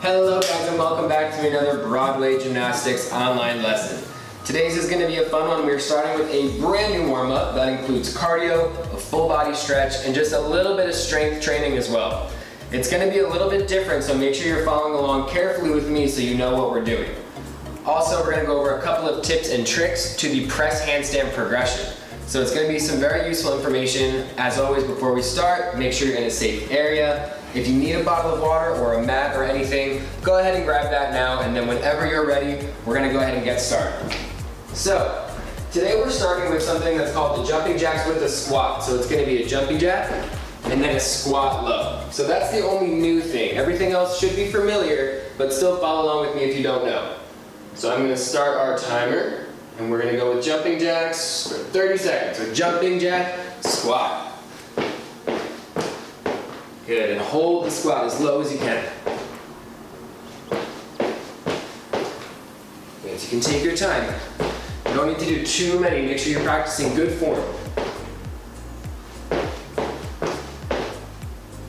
Hello guys and welcome back to another Broadway Gymnastics online lesson. Today's is going to be a fun one. We're starting with a brand new warm-up that includes cardio, a full body stretch, and just a little bit of strength training as well. It's going to be a little bit different, so make sure you're following along carefully with me so you know what we're doing. Also, we're going to go over a couple of tips and tricks to the press handstand progression. So it's going to be some very useful information. As always, before we start, make sure you're in a safe area. If you need a bottle of water or a mat or anything, go ahead and grab that now, and then whenever you're ready, we're going to go ahead and get started. So, today we're starting with something that's called the jumping jacks with a squat. So it's going to be a jumping jack and then a squat low. So that's the only new thing. Everything else should be familiar, but still follow along with me if you don't know. So I'm going to start our timer, and we're going to go with jumping jacks for 30 seconds. So jumping jack, squat. Good, and hold the squat as low as you can. Good, so you can take your time. You don't need to do too many. Make sure you're practicing good form.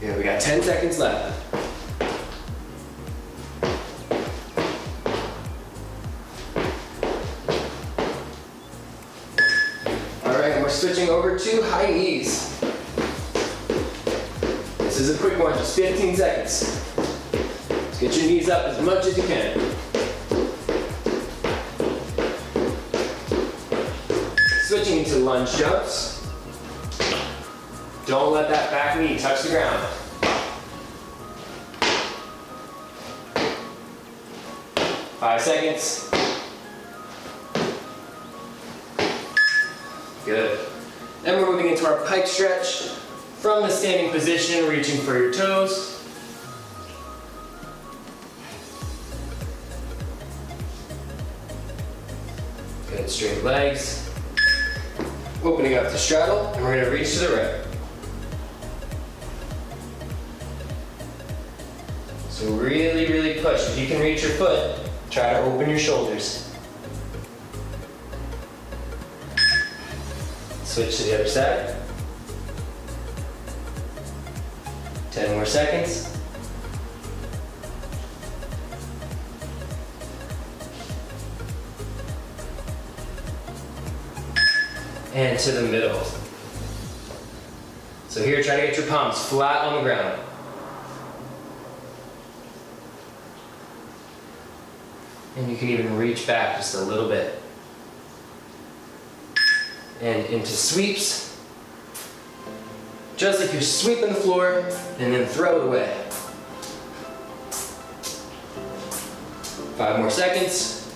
Good, we got 10 seconds left. All right, and we're switching over to high knees. This is a quick one, just 15 seconds. Let's get your knees up as much as you can. Switching into lunge jumps. Don't let that back knee touch the ground. Five seconds. Good. Then we're moving into our pike stretch. From the standing position, reaching for your toes. Good, straight legs. Opening up to straddle, and we're going to reach to the right. So really, really push. If you can reach your foot, try to open your shoulders. Switch to the other side. 10 more seconds. And to the middle. So here, try to get your palms flat on the ground. And you can even reach back just a little bit. And into sweeps. Just like you're sweeping the floor, and then throw it away. 5 more seconds.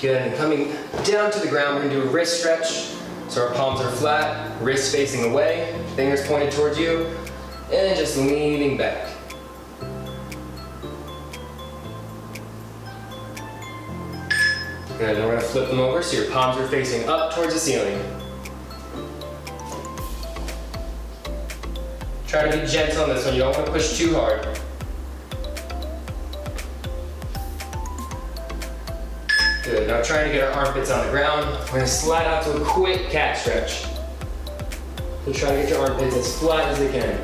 Good, and coming down to the ground, we're gonna do a wrist stretch. So our palms are flat, wrists facing away, fingers pointed towards you, and just leaning back. Good, and we're going to flip them over so your palms are facing up towards the ceiling. Try to be gentle on this one, you don't want to push too hard. Good, now trying to get our armpits on the ground. We're going to slide out to a quick cat stretch. So try to get your armpits as flat as they can.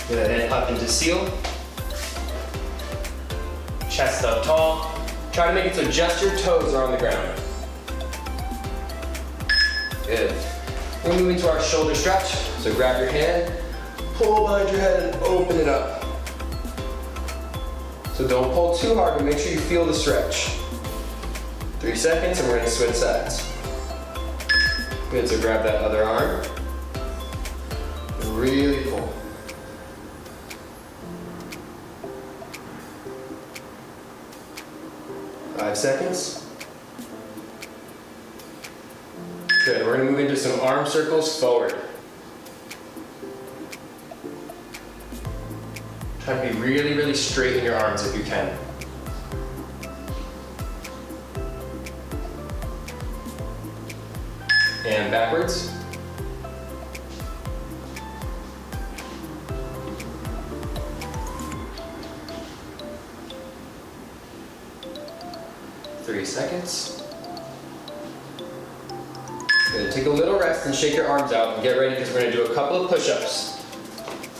Good, then up into seal. Chest up tall. Try to make it so just your toes are on the ground. Good. We're moving to our shoulder stretch. So grab your hand, pull behind your head and open it up. So don't pull too hard, but make sure you feel the stretch. 3 seconds and we're going to switch sides. Good, so grab that other arm. And really pull. 5 seconds. Good, we're going to move into some arm circles forward. Try to be really, really straight in your arms if you can. And backwards. Three seconds. Good, take a little rest and shake your arms out and get ready because we're going to do a couple of push-ups.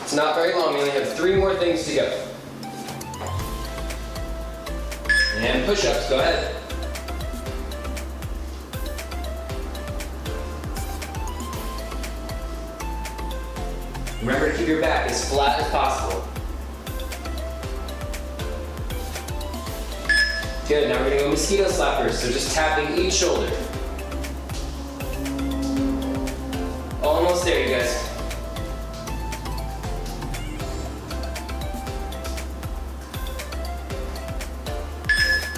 It's not very long, we only have 3 more things to go. And push-ups, go ahead. Remember to keep your back as flat as possible. Good, now we're gonna go mosquito slappers, so just tapping each shoulder. Almost there, you guys.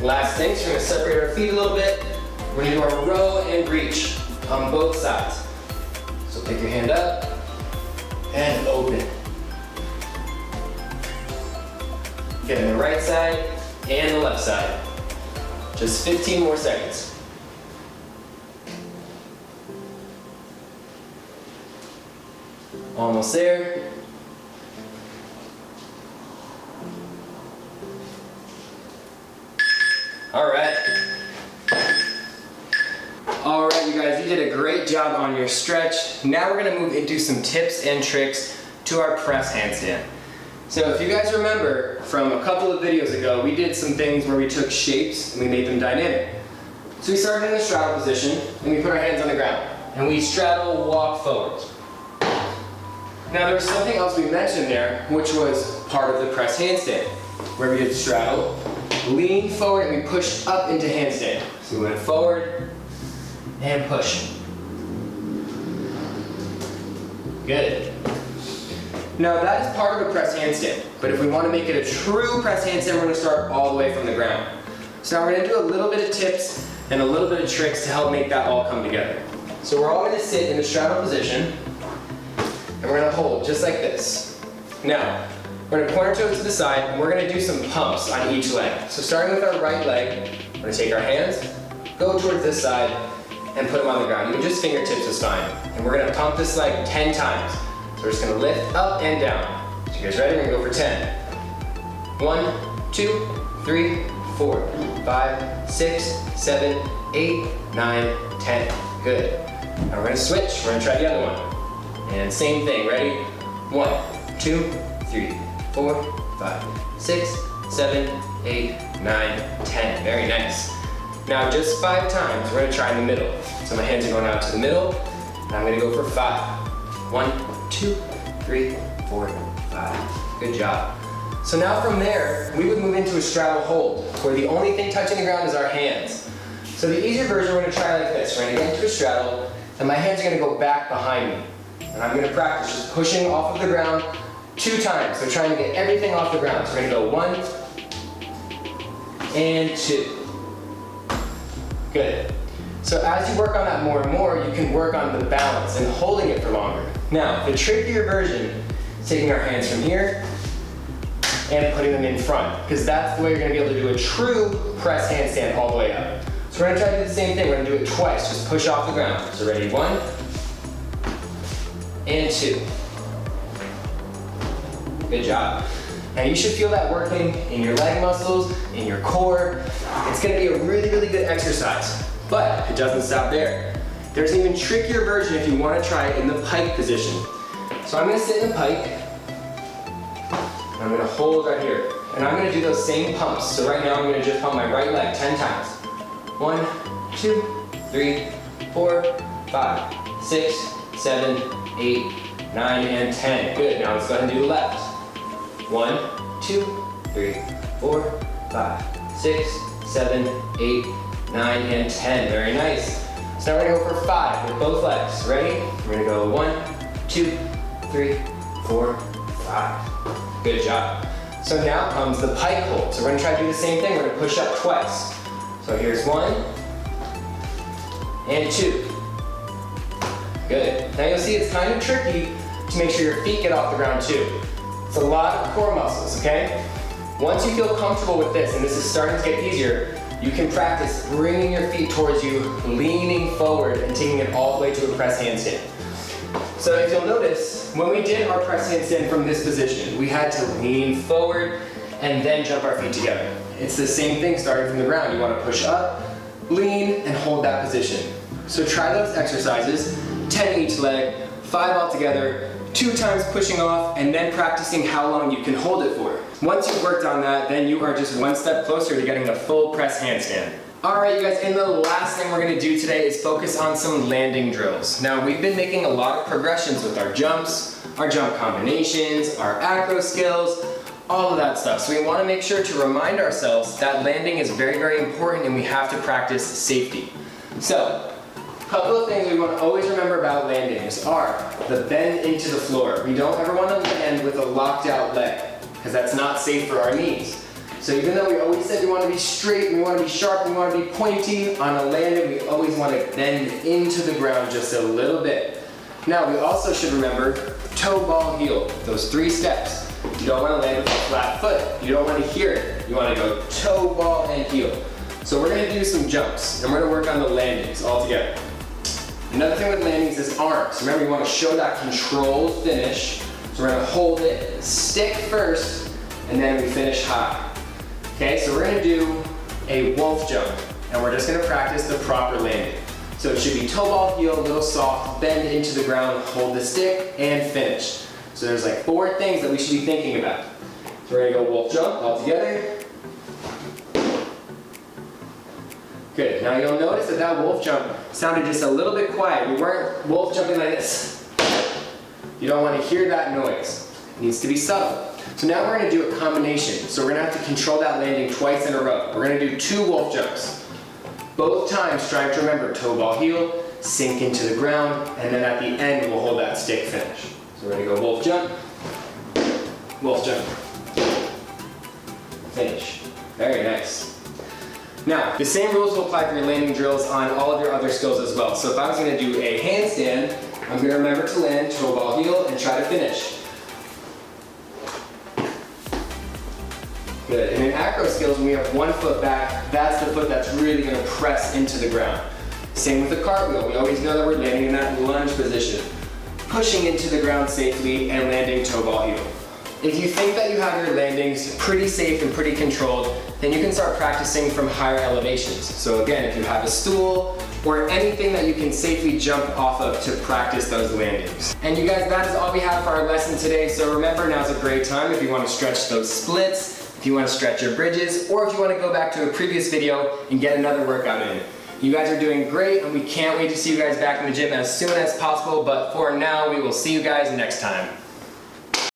Last thing, so we're gonna separate our feet a little bit. We're gonna do our row and reach on both sides. So pick your hand up and open. Get on the right side and the left side. Just 15 more seconds. Almost there. All right. All right, you guys, you did a great job on your stretch. Now we're gonna move into some tips and tricks to our press handstand. So if you guys remember from a couple of videos ago, we did some things where we took shapes and we made them dynamic. So we started in the straddle position and we put our hands on the ground and we straddle, walk forward. Now there was something else we mentioned there, which was part of the press handstand, where we did straddle, lean forward, and we pushed up into handstand. So we went forward and push. Good. Now that is part of a press handstand, but if we want to make it a true press handstand, we're going to start all the way from the ground. So now we're going to do a little bit of tips and a little bit of tricks to help make that all come together. So we're all going to sit in the straddle position, and we're going to hold just like this. Now, we're going to point our toes to the side, and we're going to do some pumps on each leg. So starting with our right leg, we're going to take our hands, go towards this side, and put them on the ground. You can just fingertips is fine. And we're going to pump this leg 10 times. So we're just going to lift up and down. So you guys ready? We're going to go for 10. 1, 2, 3, 4, 5, 6, 7, 8, 9, 10. Good. Now we're going to switch. We're going to try the other one. And same thing. Ready? 1, 2, 3, 4, 5, 6, 7, 8, 9, 10. Very nice. Now just 5 times, we're going to try in the middle. So my hands are going out to the middle, and I'm going to go for 5. 1, 2, 3, 4, 5. Good job. So now from there, we would move into a straddle hold, where the only thing touching the ground is our hands. So the easier version, we're going to try like this. We're going to get into a straddle, and my hands are going to go back behind me. And I'm going to practice just pushing off of the ground 2 times. So trying to get everything off the ground. So we're going to go 1 and 2. Good. So as you work on that more and more, you can work on the balance and holding it for longer. Now, the trickier version is taking our hands from here and putting them in front, because that's the way you're going to be able to do a true press handstand all the way up. So we're going to try to do the same thing. We're going to do it twice. Just push off the ground. So ready? 1 and 2. Good job. Now you should feel that working in your leg muscles, in your core. It's going to be a really, really good exercise. But it doesn't stop there. There's an even trickier version if you want to try it in the pike position. So I'm going to sit in the pike, and I'm going to hold right here. And I'm going to do those same pumps. So right now I'm going to just pump my right leg 10 times. 1, 2, 3, 4, 5, 6, 7, 8, 9, and 10. Good. Now let's go ahead and do the left. 1, 2, 3, 4, 5, 6, 7, 8, 9, and 10. Very nice. So now we're going to go for 5 with both legs. Ready? We're going to go 1, 2, 3, 4, 5. Good job. So now comes the pike hold. So we're going to try to do the same thing. We're going to push up twice. So here's 1 and 2. Good. Now you'll see it's kind of tricky to make sure your feet get off the ground too. It's a lot of core muscles, okay? Once you feel comfortable with this, and this is starting to get easier, you can practice bringing your feet towards you, leaning forward, and taking it all the way to a press handstand. So if you'll notice, when we did our press handstand from this position, we had to lean forward and then jump our feet together. It's the same thing starting from the ground. You want to push up, lean, and hold that position. So try those exercises, 10 each leg, 5 altogether, 2 times pushing off, and then practicing how long you can hold it for. Once you've worked on that, then you are just one step closer to getting a full press handstand. Alright you guys, and the last thing we're going to do today is focus on some landing drills. Now we've been making a lot of progressions with our jumps, our jump combinations, our acro skills, all of that stuff. So we want to make sure to remind ourselves that landing is very, very important and we have to practice safety. So, a couple of things we want to always remember about landings are the bend into the floor. We don't ever want to land with a locked out leg because that's not safe for our knees. So even though we always said we want to be straight, we want to be sharp, we want to be pointy, on a landing we always want to bend into the ground just a little bit. Now we also should remember toe, ball, heel, those 3 steps. You don't want to land with a flat foot. You don't want to hear it. You want to go toe, ball, and heel. So we're going to do some jumps and we're going to work on the landings all together. Another thing with landings is arms. Remember, you want to show that controlled finish. So we're going to hold it, stick first, and then we finish high. Okay, so we're going to do a wolf jump, and we're just going to practice the proper landing. So it should be toe, ball, heel, a little soft, bend into the ground, hold the stick, and finish. So there's like 4 things that we should be thinking about. So we're going to go wolf jump all together. Good, now you'll notice that that wolf jump sounded just a little bit quiet. We weren't wolf jumping like this. You don't want to hear that noise. It needs to be subtle. So now we're going to do a combination. So we're going to have to control that landing twice in a row. We're going to do 2 wolf jumps. Both times trying to remember toe, ball, heel, sink into the ground, and then at the end we'll hold that stick finish. So we're going to go wolf jump, finish. Very nice. Now, the same rules will apply for your landing drills on all of your other skills as well. So if I was going to do a handstand, I'm going to remember to land toe, ball, heel, and try to finish. Good. And in acro skills, when we have 1 foot back, that's the foot that's really going to press into the ground. Same with the cartwheel. We always know that we're landing in that lunge position, pushing into the ground safely and landing toe, ball, heel. If you think that you have your landings pretty safe and pretty controlled, then you can start practicing from higher elevations. So again, if you have a stool or anything that you can safely jump off of to practice those landings. And you guys, that is all we have for our lesson today. So remember, now's a great time if you want to stretch those splits, if you want to stretch your bridges, or if you want to go back to a previous video and get another workout in. You guys are doing great and we can't wait to see you guys back in the gym as soon as possible, but for now, we will see you guys next time.